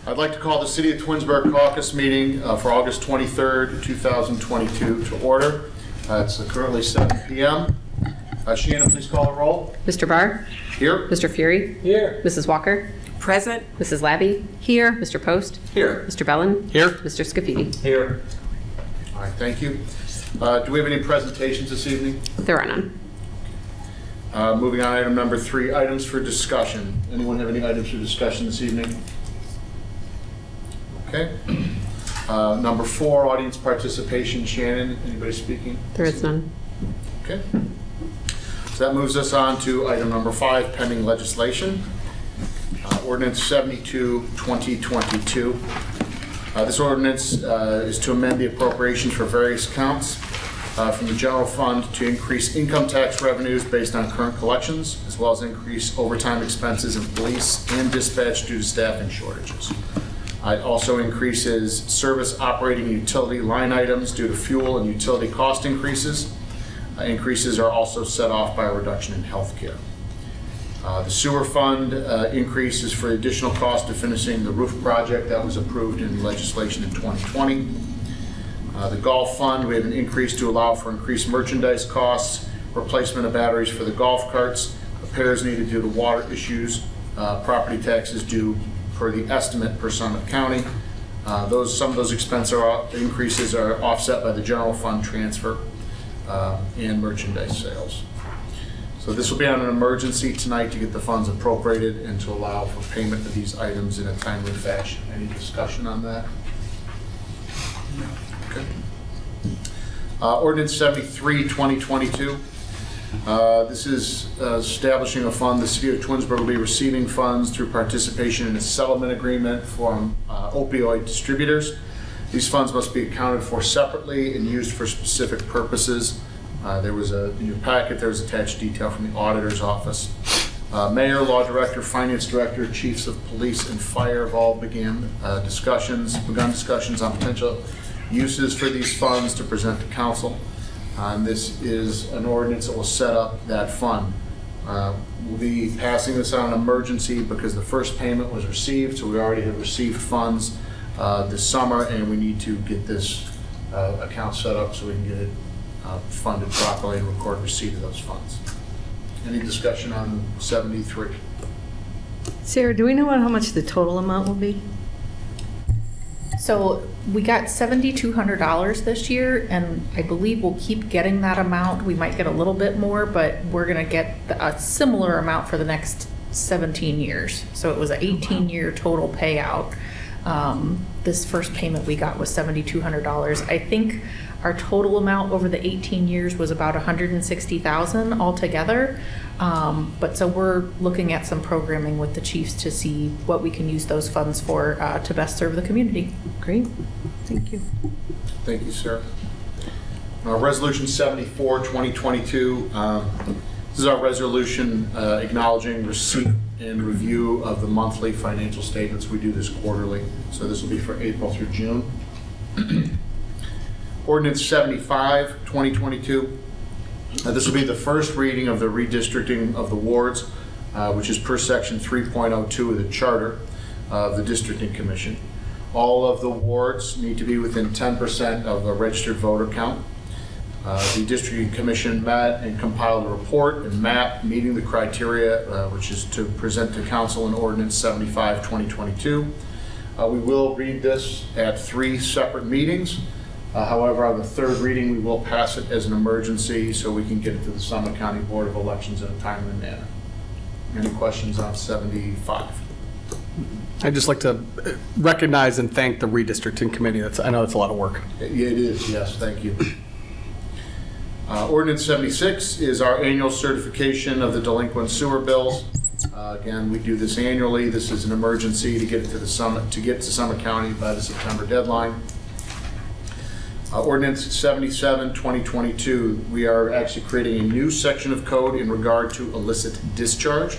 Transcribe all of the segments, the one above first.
I'd like to call the City of Twinsburg Caucus meeting for August 23rd, 2022 to order. It's currently 7 p.m. Shannon, please call the roll. Mr. Barr? Here. Mr. Fury? Here. Mrs. Walker? Present. Mrs. Labby? Here. Mr. Post? Here. Mr. Bellin? Here. Mr. Scafidi? Here. All right, thank you. Do we have any presentations this evening? There are none. Moving on, item number 3, items for discussion. Anyone have any items for discussion this evening? Okay. Number 4, audience participation. Shannon, anybody speaking? There is none. Okay. So that moves us on to item number 5, pending legislation. Ordinance 72, 2022. This ordinance is to amend the appropriations for various accounts from the general fund to increase income tax revenues based on current collections, as well as increase overtime expenses in police and dispatch due to staffing shortages. It also increases service operating utility line items due to fuel and utility cost increases. Increases are also set off by a reduction in health care. The sewer fund increase is for additional cost of finishing the roof project that was approved in legislation in 2020. The golf fund, we have an increase to allow for increased merchandise costs, replacement of batteries for the golf carts, repairs needed due to water issues, property taxes due for the estimate per Summit County. Some of those increases are offset by the general fund transfer and merchandise sales. So this will be on an emergency tonight to get the funds appropriated and to allow for payment of these items in a timely fashion. Any discussion on that? No. Okay. Ordinance 73, 2022. This is establishing a fund. The City of Twinsburg will be receiving funds through participation in a settlement agreement from opioid distributors. These funds must be accounted for separately and used for specific purposes. In your packet, there was attached detail from the auditor's office. Mayor, law director, finance director, chiefs of police and fire have all begun discussions on potential uses for these funds to present to council. This is an ordinance that will set up that fund. We'll be passing this on an emergency because the first payment was received, so we already have received funds this summer, and we need to get this account set up so we can get it funded properly and record receipt of those funds. Any discussion on 73? Sarah, do we know how much the total amount will be? So we got $7,200 this year, and I believe we'll keep getting that amount. We might get a little bit more, but we're going to get a similar amount for the next 17 years. So it was an 18-year total payout. This first payment we got was $7,200. I think our total amount over the 18 years was about $160,000 altogether. But so we're looking at some programming with the chiefs to see what we can use those funds for to best serve the community. Great, thank you. Thank you, sir. Resolution 74, 2022. This is our resolution acknowledging receipt and review of the monthly financial statements. We do this quarterly, so this will be for April through June. Ordinance 75, 2022. This will be the first reading of the redistricting of the wards, which is per section 3.02 of the charter of the Districting Commission. All of the wards need to be within 10% of the registered voter count. The Districting Commission met and compiled a report and map meeting the criteria, which is to present to Council in Ordinance 75, 2022. We will read this at 3 separate meetings. However, on the third reading, we will pass it as an emergency so we can get it to the Summit County Board of Elections in a timely manner. Any questions on 75? I'd just like to recognize and thank the redistricting committee. I know that's a lot of work. It is, yes, thank you. Ordinance 76 is our annual certification of the delinquent sewer bills. Again, we do this annually. This is an emergency to get it to the Summit, County by the September deadline. Ordinance 77, 2022, we are actually creating a new section of code in regard to illicit discharge.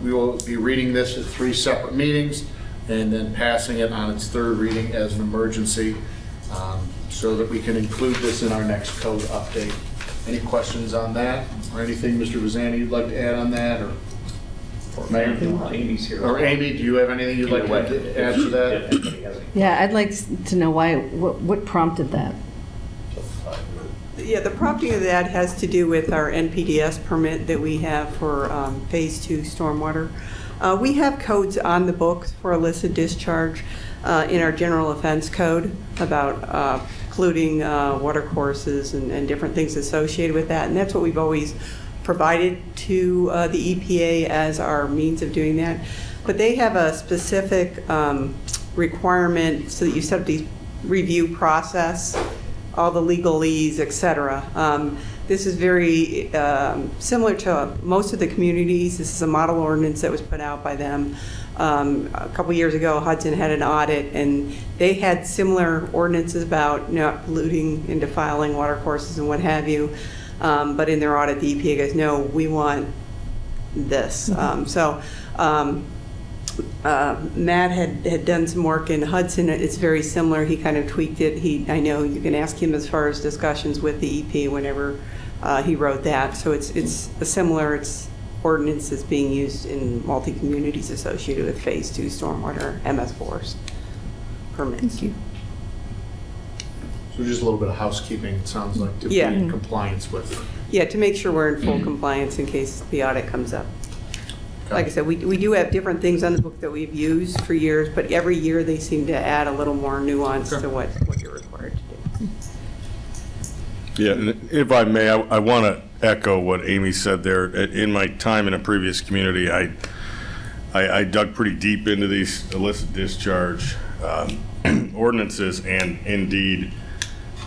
We will be reading this at 3 separate meetings and then passing it on its third reading as an emergency so that we can include this in our next code update. Any questions on that or anything, Mr. Vazani, you'd like to add on that? Or Mayor? Well, Amy's here. Or Amy, do you have anything you'd like to add to that? Yeah, I'd like to know what prompted that? Yeah, the prompting of that has to do with our NPDS permit that we have for Phase 2 stormwater. We have codes on the books for illicit discharge in our general offense code about polluting water courses and different things associated with that. And that's what we've always provided to the EPA as our means of doing that. But they have a specific requirement so that you set up these review process, all the legalese, et cetera. This is very similar to most of the communities. This is a model ordinance that was put out by them. A couple years ago, Hudson had an audit, and they had similar ordinances about not polluting and defiling water courses and what have you. But in their audit, the EPA goes, no, we want this. Matt had done some work in Hudson. It's very similar. He kind of tweaked it. I know you can ask him as far as discussions with the EP whenever he wrote that. So it's a similar ordinance that's being used in multi-communities associated with Phase 2 stormwater MS4s permits. Thank you. So just a little bit of housekeeping, it sounds like, to be Yeah. in compliance with. Yeah, to make sure we're in full compliance in case the audit comes up. Like I said, we do have different things on the book that we've used for years, but every year they seem to add a little more nuance to what you're required to do. Yeah, and if I may, I want to echo what Amy said there. In my time in a previous community, I dug pretty deep into these illicit discharge ordinances, and indeed,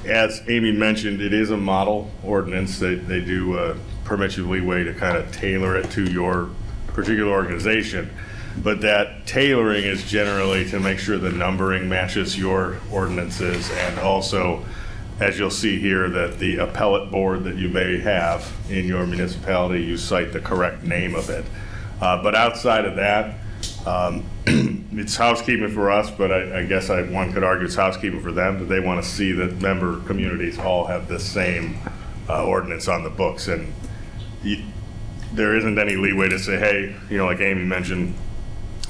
as Amy mentioned, it is a model ordinance. They do permit you leeway to kind of tailor it to your particular organization, but that tailoring is generally to make sure the numbering matches your ordinances, and also, as you'll see here, that the appellate board that you may have in your municipality, you cite the correct name of it. But outside of that, it's housekeeping for us, but I guess one could argue it's housekeeping for them, that they want to see that member communities all have the same ordinance on the books. And there isn't any leeway to say, hey, like Amy mentioned,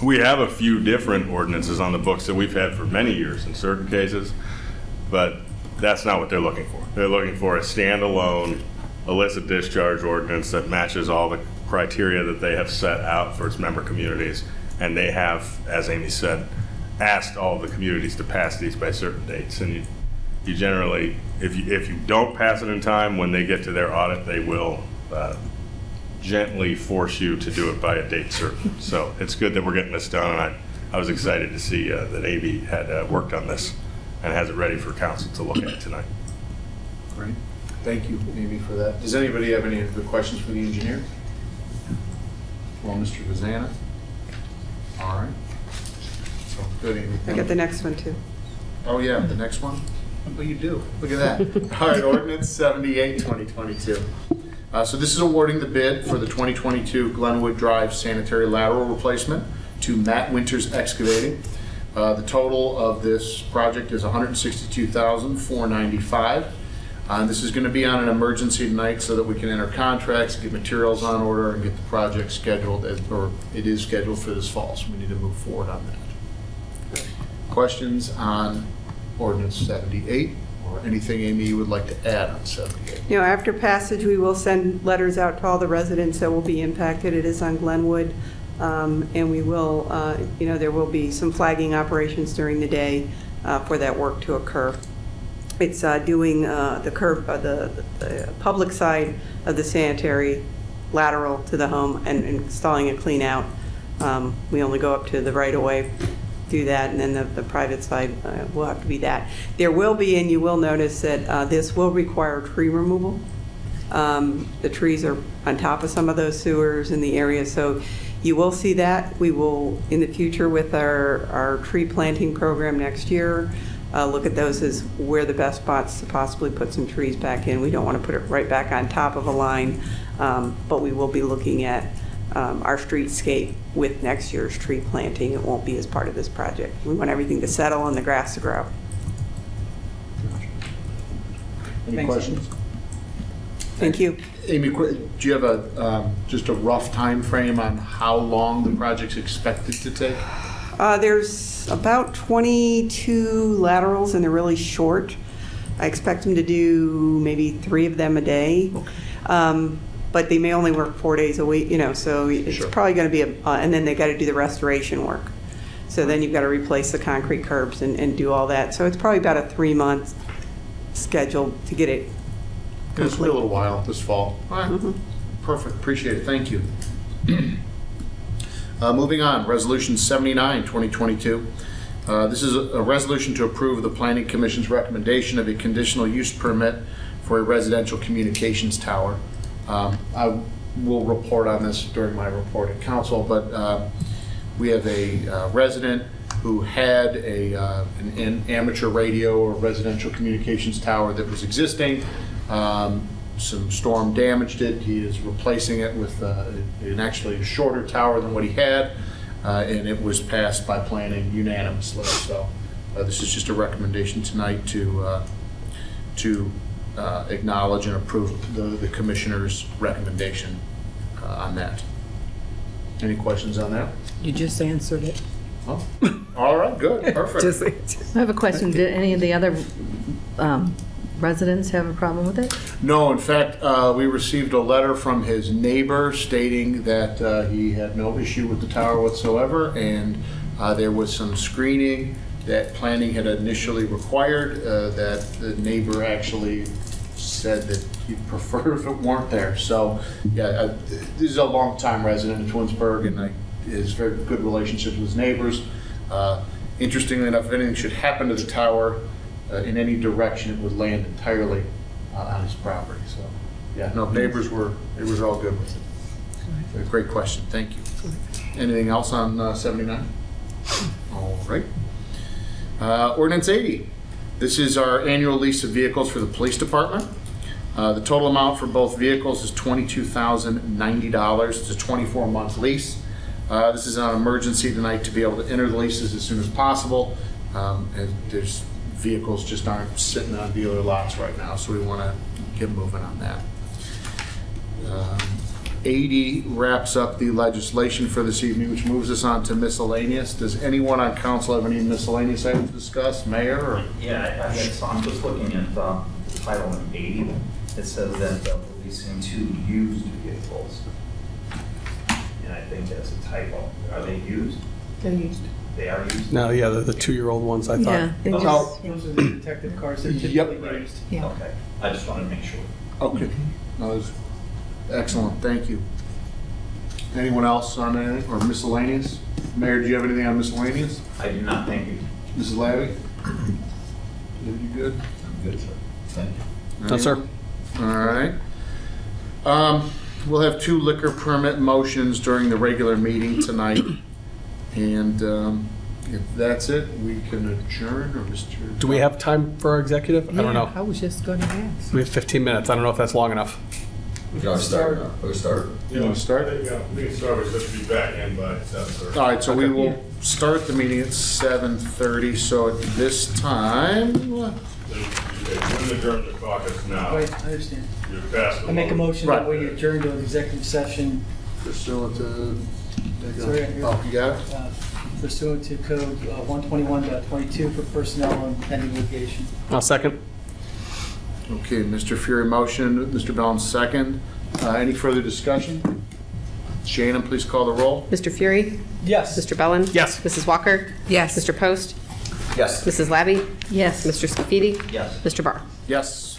we have a few different ordinances on the books that we've had for many years in certain cases, but that's not what they're looking for. They're looking for a standalone illicit discharge ordinance that matches all the criteria that they have set out for its member communities. And they have, as Amy said, asked all the communities to pass these by certain dates. And you generally, if you don't pass it in time, when they get to their audit, they will gently force you to do it by a date certain. So it's good that we're getting this done, and I was excited to see that Amy had worked on this and has it ready for council to look at tonight. Great. Thank you, Amy, for that. Does anybody have any other questions for the engineer? Well, Mr. Vazana? All right. So good, Amy. I got the next one too. Oh, yeah, the next one? Well, you do. Look at that. All right, Ordinance 78, 2022. So this is awarding the bid for the 2022 Glenwood Drive sanitary lateral replacement to Matt Winters Excavating. The total of this project is $162,495. And this is going to be on an emergency tonight so that we can enter contracts, get materials on order, and get the project scheduled, or it is scheduled for this fall, so we need to move forward on that. Questions on Ordinance 78, or anything, Amy, you would like to add on 78? After passage, we will send letters out to all the residents that will be impacted. It is on Glenwood, and we will, there will be some flagging operations during the day for that work to occur. It's doing the curb, the public side of the sanitary lateral to the home and installing a clean out. We only go up to the right of way, do that, and then the private side will have to be that. There will be, and you will notice that this will require tree removal. The trees are on top of some of those sewers in the area, so you will see that. We will, in the future, with our tree planting program next year, look at those as where the best spots to possibly put some trees back in. We don't want to put it right back on top of a line, but we will be looking at our streetscape with next year's tree planting. It won't be as part of this project. We want everything to settle and the grass to grow. Any questions? Thank you. Amy, do you have just a rough time frame on how long the project's expected to take? There's about 22 laterals, and they're really short. I expect them to do maybe 3 of them a day. But they may only work 4 days a week, so it's Sure. probably going to be and then they got to do the restoration work. So then you've got to replace the concrete curbs and do all that. So it's probably about a 3-month schedule to get it It's a little while this fall. All right. Perfect, appreciate it, thank you. Moving on, Resolution 79, 2022. This is a resolution to approve the Planning Commission's recommendation of a conditional use permit for a residential communications tower. I will report on this during my report at council, but we have a resident who had an amateur radio or residential communications tower that was existing. Some storm damaged it. He is replacing it with actually a shorter tower than what he had, and it was passed by planning unanimously. So this is just a recommendation tonight to acknowledge and approve the commissioner's recommendation on that. Any questions on that? You just answered it. Oh, all right, good, perfect. I have a question. Did any of the other residents have a problem with it? No, in fact, we received a letter from his neighbor stating that he had no issue with the tower whatsoever, and there was some screening that planning had initially required that the neighbor actually said that he'd prefer if it weren't there. So, yeah, this is a longtime resident of Twinsburg, and he has very good relationships with his neighbors. Interestingly enough, if anything should happen to the tower in any direction, it would land entirely on his property. So, yeah, no, neighbors were all good with it. Great question, thank you. Anything else on 79? All right. Ordinance 80. This is our annual lease of vehicles for the police department. The total amount for both vehicles is $22,090. It's a 24-month lease. This is an emergency tonight to be able to enter the leases as soon as possible. And there's vehicles just aren't sitting on dealer lots right now, so we want to get moving on that. 80 wraps up the legislation for this evening, which moves us on to miscellaneous. Does anyone on council have any miscellaneous items to discuss? Mayor? Or? Yeah, I guess I'm just looking at Title 80. It says that we're leasing 2 used vehicles. And I think that's a typo. Are they used? They're used. They are used? No, yeah, the 2-year-old ones, I thought. Yeah, they Oh. just, Those are the detective cars that Yep. typically used. yeah. Okay, I just wanted to make sure. Okay. No, that's excellent, thank you. Anyone else on anything, or miscellaneous? Mayor, do you have anything on miscellaneous? I do not thank you. Mrs. Labby? You good? I'm good, sir. Thank you. No, sir. All right. We'll have 2 liquor permit motions during the regular meeting tonight. And if that's it, we can adjourn, or Mr.? Do we have time for our executive? I don't know. I was just going to ask. We have 15 minutes. I don't know if that's long enough. We can start now. We start. You want to start? Yeah, we can start, we should be back in by 7:30. All right, so we will start the meeting at 7:30. So at this time, When adjourn the caucus now, Right, I understand. you're past the. I make a motion that Right. we adjourn to an executive session pursuant to, Sorry, I hear- oh, you got it? pursuant to code 121.22 for personnel and pending litigation. I'll second. Okay, Mr. Fury motion, Mr. Bellin second. Any further discussion? Shannon, please call the roll. Mr. Fury? Yes. Mr. Bellin? Yes. Mrs. Walker? Yes. Mr. Post? Yes. Mrs. Labby? Yes. Mr. Scafidi? Yes. Mr. Barr? Yes.